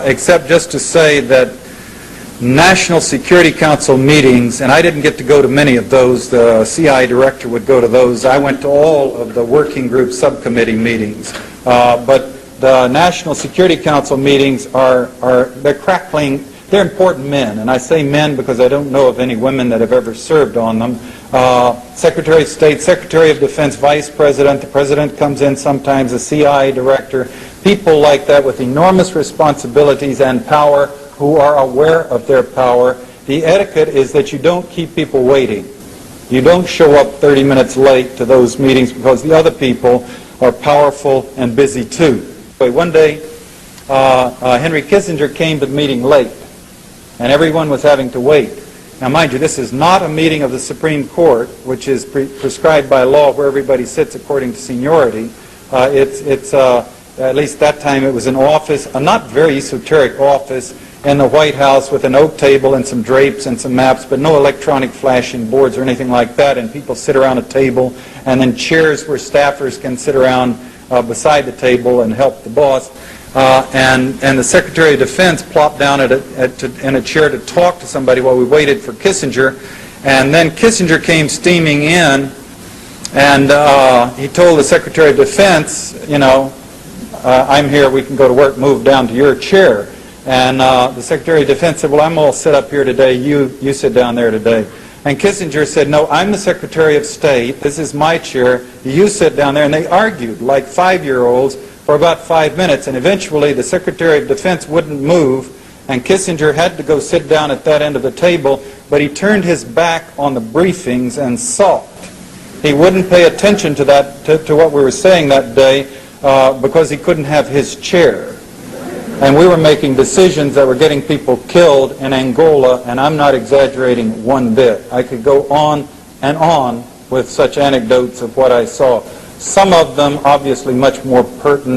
except just to say that National Security Council meetings, and I didn't get to go to many of those, the CI director would go to those. I went to all of the working group subcommittee meetings. But the National Security Council meetings they're crackling, they're important men, and I say men because I don't know of any women that have ever served on them. Secretary of State, Secretary of Defense, Vice President, the President comes in sometimes, a CI director, people like that with enormous responsibilities and power who are aware of their power. The etiquette is that you don't keep people waiting. You don't show up 30 minutes late to those meetings because the other people are powerful and busy too. One day, Henry Kissinger came to the meeting late, and everyone was having to wait. Now, mind you, this is not a meeting of the Supreme Court, which is prescribed by law where everybody sits according to seniority. At least that time it was an office, a not very esoteric office in the White House with an oak table and some drapes and some maps, but no electronic flashing boards or anything like that, and people sit around a table, and then chairs where staffers can sit around beside the table and help the boss. And the Secretary of Defense plopped down in a chair to talk to somebody while we waited for Kissinger. And then Kissinger came steaming in, and he told the Secretary of Defense, I'm here, we can go to work, move down to your chair. And the Secretary of Defense said, well, I'm all set up here today, you sit down there today. And Kissinger said, no, I'm the Secretary of State, this is my chair, you sit down there. And they argued like 5-year-olds for about 5 minutes, and eventually the Secretary of Defense wouldn't move, and Kissinger had to go sit down at that end of the table, but he turned his back on the briefings and sulked. He wouldn't pay attention to to what we were saying that day because he couldn't have his chair. And we were making decisions that were getting people killed in Angola, and I'm not exaggerating one bit. I could go on and on with such anecdotes of what I saw. Some of them obviously much more pertinent.